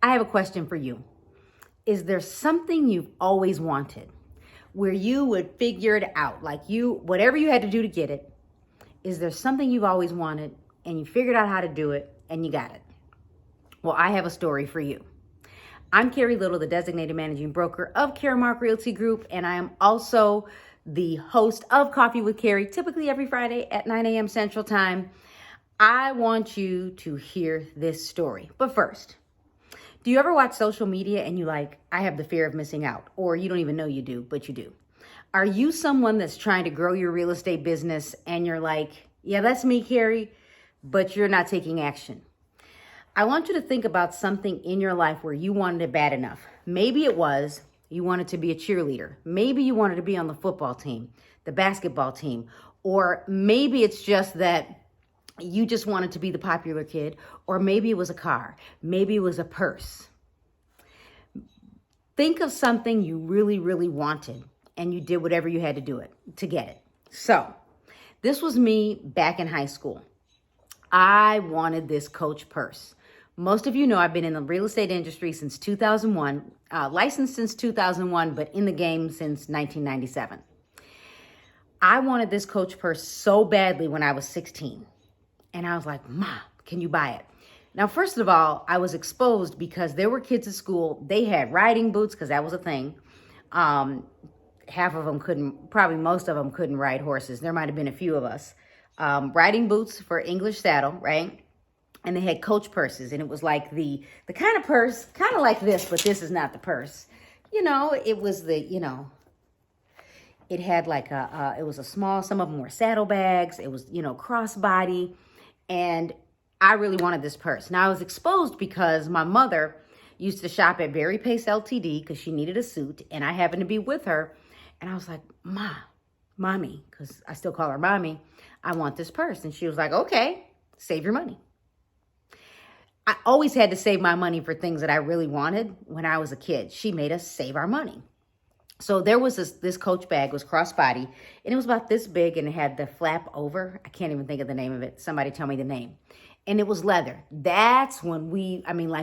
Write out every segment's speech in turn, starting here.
I have a question for you. Is there something you've always wanted where you would figure it out? Whatever you had to do to get it, is there something you've always wanted and you figured out how to do it and you got it? Well, I have a story for you. I'm Carrie Little, the designated managing broker of Caremark Realty Group, and I am also the host of Coffee with Carrie, typically every Friday at 9 a.m. Central Time. I want you to hear this story. But first, do you ever watch social media and I have the fear of missing out, or you don't even know you do, but you do? Are you someone that's trying to grow your real estate business and you're like, yeah, that's me, Carrie, but you're not taking action? I want you to think about something in your life where you wanted it bad enough. Maybe it was you wanted to be a cheerleader. Maybe you wanted to be on the football team, the basketball team, or maybe it's just that you just wanted to be the popular kid, or maybe it was a car, maybe it was a purse. Think of something you really, really wanted and you did whatever you had to do it to get it. So this was me back in high school. I wanted this Coach purse. Most of you know I've been in the real estate industry since 2001, licensed since 2001, but in the game since 1997. I wanted this Coach purse so badly when I was 16. And I was like, Mom, can you buy it? Now, first of all, I was exposed because there were kids at school. They had riding boots because that was a thing. Half of them couldn't, probably most of them couldn't ride horses. There might have been a few of us. Riding boots for English saddle, right? And they had Coach purses, and it was like the kind of purse, kind of like this, but this is not the purse. It was it had it was a small, some of them were saddlebags. It was, crossbody. And I really wanted this purse. Now I was exposed because my mother used to shop at Berry Pace LTD because she needed a suit, and I happened to be with her. And I was like, Mommy, because I still call her Mommy, I want this purse. And she was like, okay, save your money. I always had to save my money for things that I really wanted when I was a kid. She made us save our money. So there was this Coach bag, was crossbody, and it was about this big, and it had the flap over. I can't even think of the name of it. Somebody tell me the name. And it was leather. That's when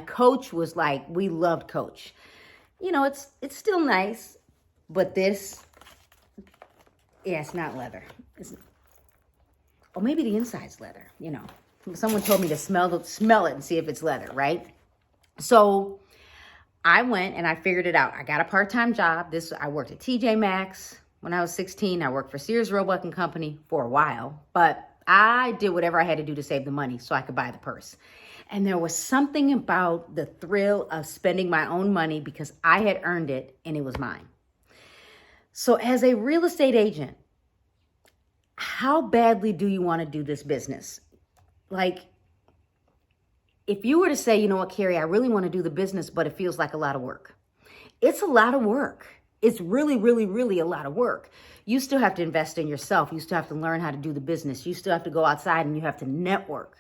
Coach was like, we loved Coach. It's still nice, but this, yeah, it's not leather. Or maybe the inside's leather, Someone told me to smell it and see if it's leather, right? So I went and I figured it out. I got a part-time job. I worked at TJ Maxx when I was 16. I worked for Sears, Roebuck and Company for a while, but I did whatever I had to do to save the money so I could buy the purse. And there was something about the thrill of spending my own money because I had earned it and it was mine. So as a real estate agent, how badly do you want to do this business? If you were to say, you know what, Carrie, I really want to do the business, but it feels like a lot of work. It's a lot of work. It's really, really, really a lot of work. You still have to invest in yourself. You still have to learn how to do the business. You still have to go outside and you have to network.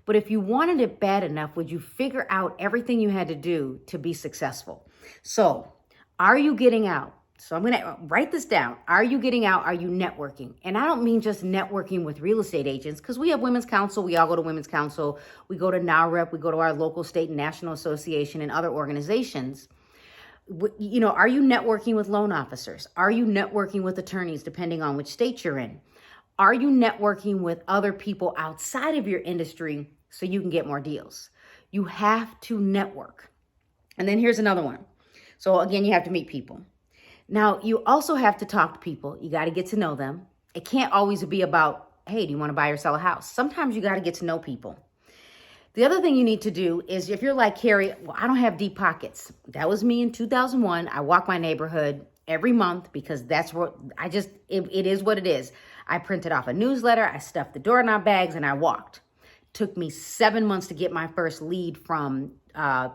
But if you wanted it bad enough, would you figure out everything you had to do to be successful? So, are you getting out? So I'm going to write this down. Are you getting out? Are you networking? And I don't mean just networking with real estate agents, because we have Women's Council. We all go to Women's Council. We go to NAREP. We go to our local, state, and national association and other organizations. Are you networking with loan officers? Are you networking with attorneys, depending on which state you're in? Are you networking with other people outside of your industry so you can get more deals? You have to network. And then here's another one. So again, you have to meet people. Now, you also have to talk to people. You got to get to know them. It can't always be about, hey, do you want to buy or sell a house? Sometimes you got to get to know people. The other thing you need to do is, if you're like, Carrie, well, I don't have deep pockets. That was me in 2001. I walk my neighborhood every month because that's what it is what it is. I printed off a newsletter. I stuffed the doorknob bags and I walked. Took me 7 months to get my first lead from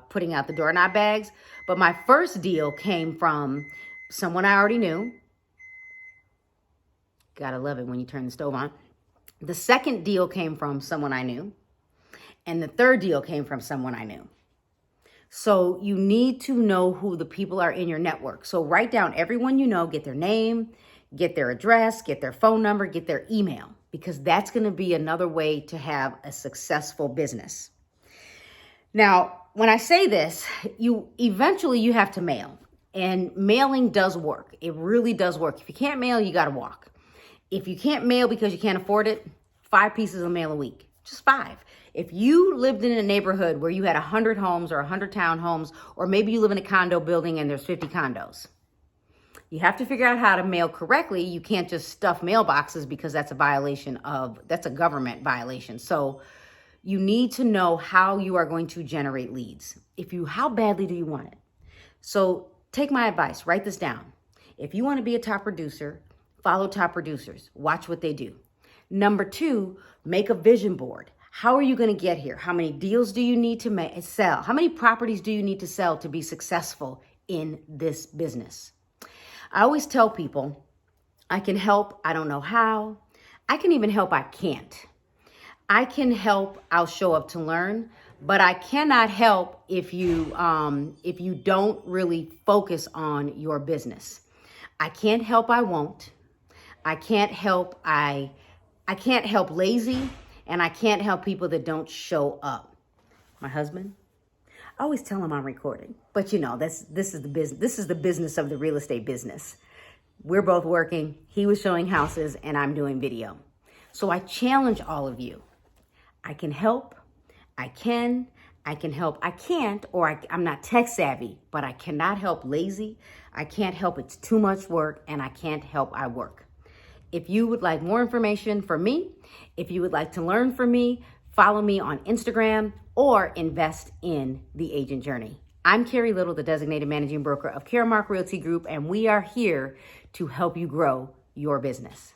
putting out the doorknob bags. But my first deal came from someone I already knew. Gotta love it when you turn the stove on. The second deal came from someone I knew. And the third deal came from someone I knew. So you need to know who the people are in your network. So write down everyone you know, get their name, get their address, get their phone number, get their email, because that's going to be another way to have a successful business. Now, when I say this, you have to mail, and mailing does work. It really does work. If you can't mail, you got to walk. If you can't mail because you can't afford it, 5 pieces of mail a week, just 5. If you lived in a neighborhood where you had 100 homes or 100 townhomes, or maybe you live in a condo building and there's 50 condos, you have to figure out how to mail correctly. You can't just stuff mailboxes because that's a government violation. So you need to know how you are going to generate leads. How badly do you want it? So take my advice, write this down. If you want to be a top producer, follow top producers, watch what they do. Number 2, make a vision board. How are you going to get here? How many deals do you need to sell? How many properties do you need to sell to be successful in this business? I always tell people, I can help, I don't know how. I can even help, I can't. I can help, I'll show up to learn, but I cannot help if you don't really focus on your business. I can't help, I won't. I can't help, I can't help lazy, and I can't help people that don't show up. My husband, I always tell him I'm recording, but this is the business. This is the business of the real estate business. We're both working. He was showing houses and I'm doing video. So I challenge all of you. I can help. I can help. I can't, or I'm not tech savvy, but I cannot help lazy. I can't help. It's too much work, and I can't help. I work. If you would like more information from me, if you would like to learn from me, follow me on Instagram or invest in the agent journey. I'm Carrie Little, the designated managing broker of Caremark Realty Group, and we are here to help you grow your business.